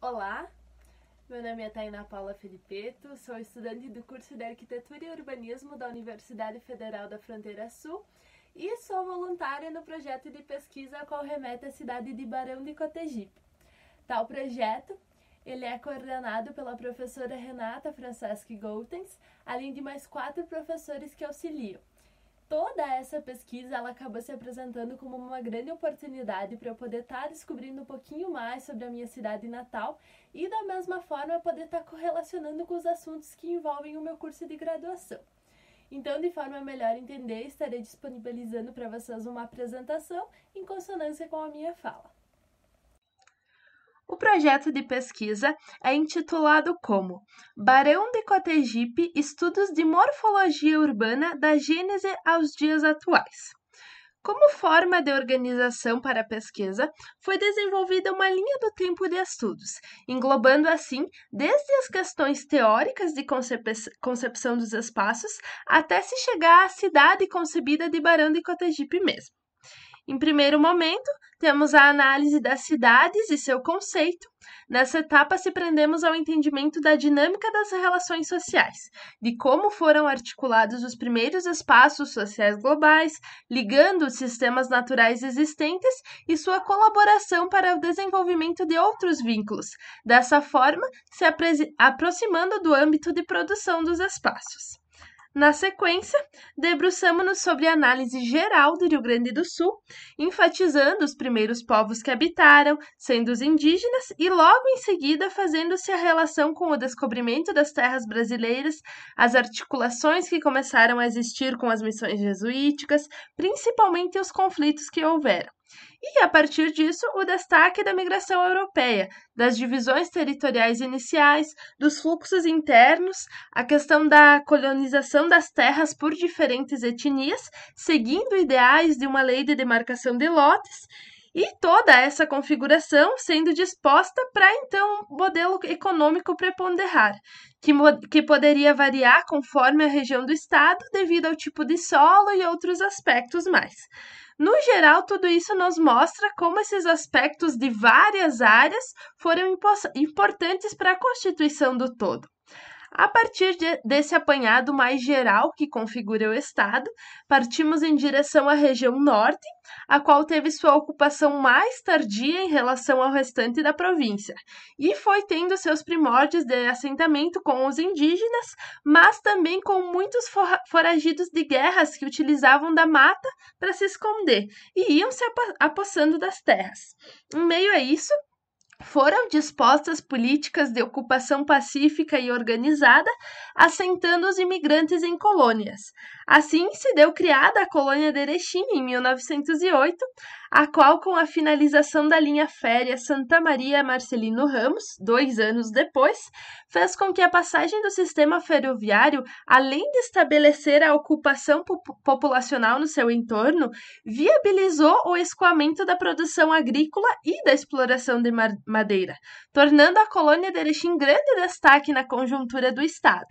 Olá, meu nome é Tainá Paula Felipeto, sou estudante do curso de Arquitetura e Urbanismo da Universidade Federal da Fronteira Sul e sou voluntária no projeto de pesquisa ao qual remete a cidade de Barão de Cotegipe. Tal projeto ele é coordenado pela professora Renata Franceschi Goutens, além de mais 4 professores que auxiliam. Toda essa pesquisa ela acabou se apresentando como uma grande oportunidade para eu poder estar descobrindo um pouquinho mais sobre a minha cidade natal e, da mesma forma, poder estar correlacionando com os assuntos que envolvem o meu curso de graduação. Então, de forma melhor entender, estarei disponibilizando para vocês uma apresentação em consonância com a minha fala. O projeto de pesquisa é intitulado como Barão de Cotegipe, Estudos de Morfologia Urbana da Gênese aos Dias Atuais. Como forma de organização para a pesquisa, foi desenvolvida uma linha do tempo de estudos, englobando assim desde as questões teóricas de concepção dos espaços até se chegar à cidade concebida de Barão de Cotegipe mesmo. Em primeiro momento, temos a análise das cidades e seu conceito. Nessa etapa, se prendemos ao entendimento da dinâmica das relações sociais, de como foram articulados os primeiros espaços sociais globais, ligando os sistemas naturais existentes e sua colaboração para o desenvolvimento de outros vínculos, dessa forma, se aproximando do âmbito de produção dos espaços. Na sequência, debruçamo-nos sobre a análise geral do Rio Grande do Sul, enfatizando os primeiros povos que habitaram, sendo os indígenas, e logo em seguida fazendo-se a relação com o descobrimento das terras brasileiras, as articulações que começaram a existir com as missões jesuíticas, principalmente os conflitos que houveram. E, a partir disso, o destaque da migração europeia, das divisões territoriais iniciais, dos fluxos internos, a questão da colonização das terras por diferentes etnias, seguindo ideais de uma lei de demarcação de lotes, e toda essa configuração sendo disposta para, então, um modelo econômico preponderar, que poderia variar conforme a região do estado, devido ao tipo de solo e outros aspectos mais. No geral, tudo isso nos mostra como esses aspectos de várias áreas foram importantes para a constituição do todo. A partir desse apanhado mais geral que configura o Estado, partimos em direção à região norte, a qual teve sua ocupação mais tardia em relação ao restante da província, e foi tendo seus primórdios de assentamento com os indígenas, mas também com muitos foragidos de guerras que utilizavam da mata para se esconder e iam se apossando das terras. Em meio a isso, foram dispostas políticas de ocupação pacífica e organizada, assentando os imigrantes em colônias. Assim, se deu criada a colônia de Erechim, em 1908, a qual, com a finalização da linha férrea Santa Maria Marcelino Ramos, 2 anos depois, fez com que a passagem do sistema ferroviário, além de estabelecer a ocupação populacional no seu entorno, viabilizou o escoamento da produção agrícola e da exploração de madeira, tornando a colônia de Erechim grande destaque na conjuntura do Estado.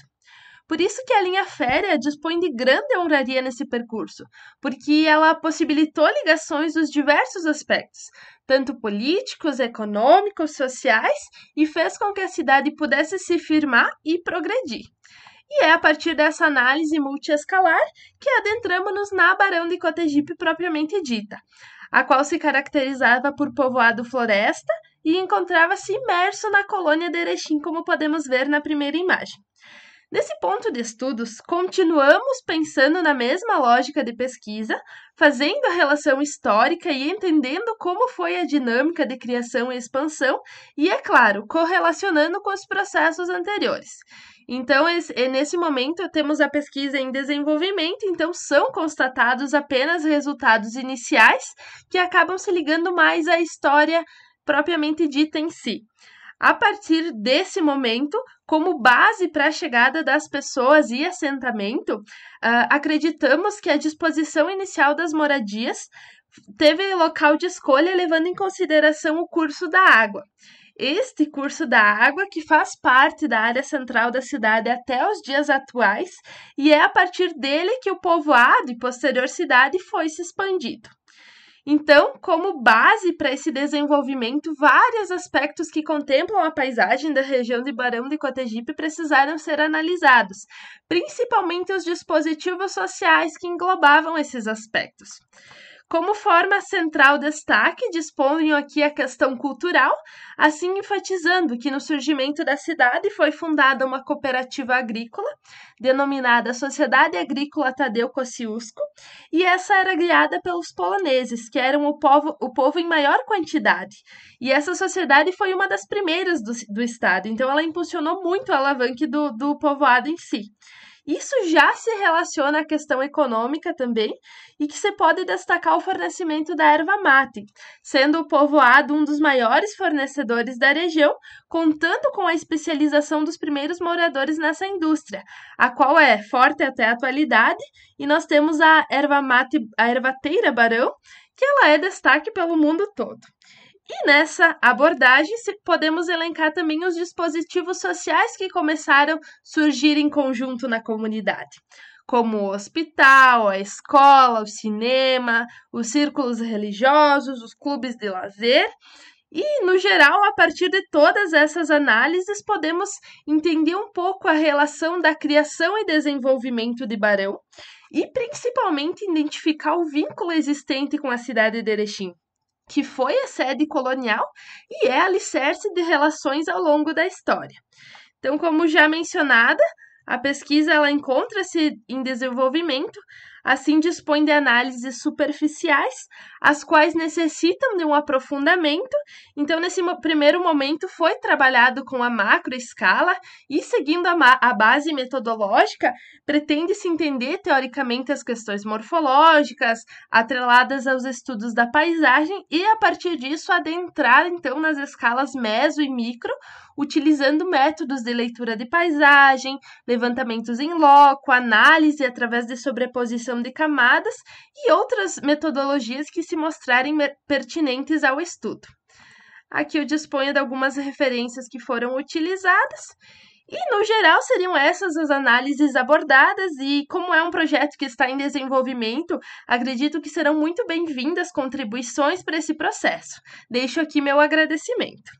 Por isso que a linha férrea dispõe de grande honraria nesse percurso, porque ela possibilitou ligações dos diversos aspectos, tanto políticos, econômicos, sociais, e fez com que a cidade pudesse se firmar e progredir. E é a partir dessa análise multiescalar que adentramos-nos na Barão de Cotegipe propriamente dita, a qual se caracterizava por povoado floresta e encontrava-se imerso na colônia de Erechim, como podemos ver na primeira imagem. Nesse ponto de estudos, continuamos pensando na mesma lógica de pesquisa, fazendo a relação histórica e entendendo como foi a dinâmica de criação e expansão e, é claro, correlacionando com os processos anteriores. Então, nesse momento, temos a pesquisa em desenvolvimento, então são constatados apenas resultados iniciais que acabam se ligando mais à história propriamente dita em si. A partir desse momento, como base para a chegada das pessoas e assentamento, acreditamos que a disposição inicial das moradias teve local de escolha levando em consideração o curso da água. Este curso da água que faz parte da área central da cidade até os dias atuais, e é a partir dele que o povoado e posterior cidade foi se expandindo. Então, como base para esse desenvolvimento, vários aspectos que contemplam a paisagem da região de Barão de Cotegipe precisaram ser analisados, principalmente os dispositivos sociais que englobavam esses aspectos. Como forma central destaque, disponho aqui a questão cultural, assim enfatizando que no surgimento da cidade foi fundada uma cooperativa agrícola, denominada Sociedade Agrícola Tadeu Kosciuszko, e essa era guiada pelos poloneses, que eram o povo em maior quantidade. E essa sociedade foi uma das primeiras do estado, então ela impulsionou muito o alavanque do povoado em si. Isso já se relaciona à questão econômica também, e que se pode destacar o fornecimento da erva mate, sendo o povoado um dos maiores fornecedores da região, contando com a especialização dos primeiros moradores nessa indústria, a qual é forte até a atualidade, e nós temos a erva mate, a ervateira Barão, que ela é destaque pelo mundo todo. E nessa abordagem, podemos elencar também os dispositivos sociais que começaram a surgir em conjunto na comunidade, como o hospital, a escola, o cinema, os círculos religiosos, os clubes de lazer. E, no geral, a partir de todas essas análises, podemos entender um pouco a relação da criação e desenvolvimento de Barão e, principalmente, identificar o vínculo existente com a cidade de Erechim, que foi a sede colonial e é alicerce de relações ao longo da história. Então, como já mencionada, a pesquisa ela encontra-se em desenvolvimento, assim dispõe de análises superficiais, as quais necessitam de um aprofundamento. Então, nesse primeiro momento, foi trabalhado com a macroescala e, seguindo a base metodológica, pretende-se entender teoricamente as questões morfológicas, atreladas aos estudos da paisagem, e, a partir disso, adentrar, então, nas escalas meso e micro, utilizando métodos de leitura de paisagem, levantamentos em loco, análise através de sobreposição de camadas e outras metodologias que se mostrarem pertinentes ao estudo. Aqui eu disponho de algumas referências que foram utilizadas e, no geral, seriam essas as análises abordadas e, como é um projeto que está em desenvolvimento, acredito que serão muito bem-vindas contribuições para esse processo. Deixo aqui meu agradecimento.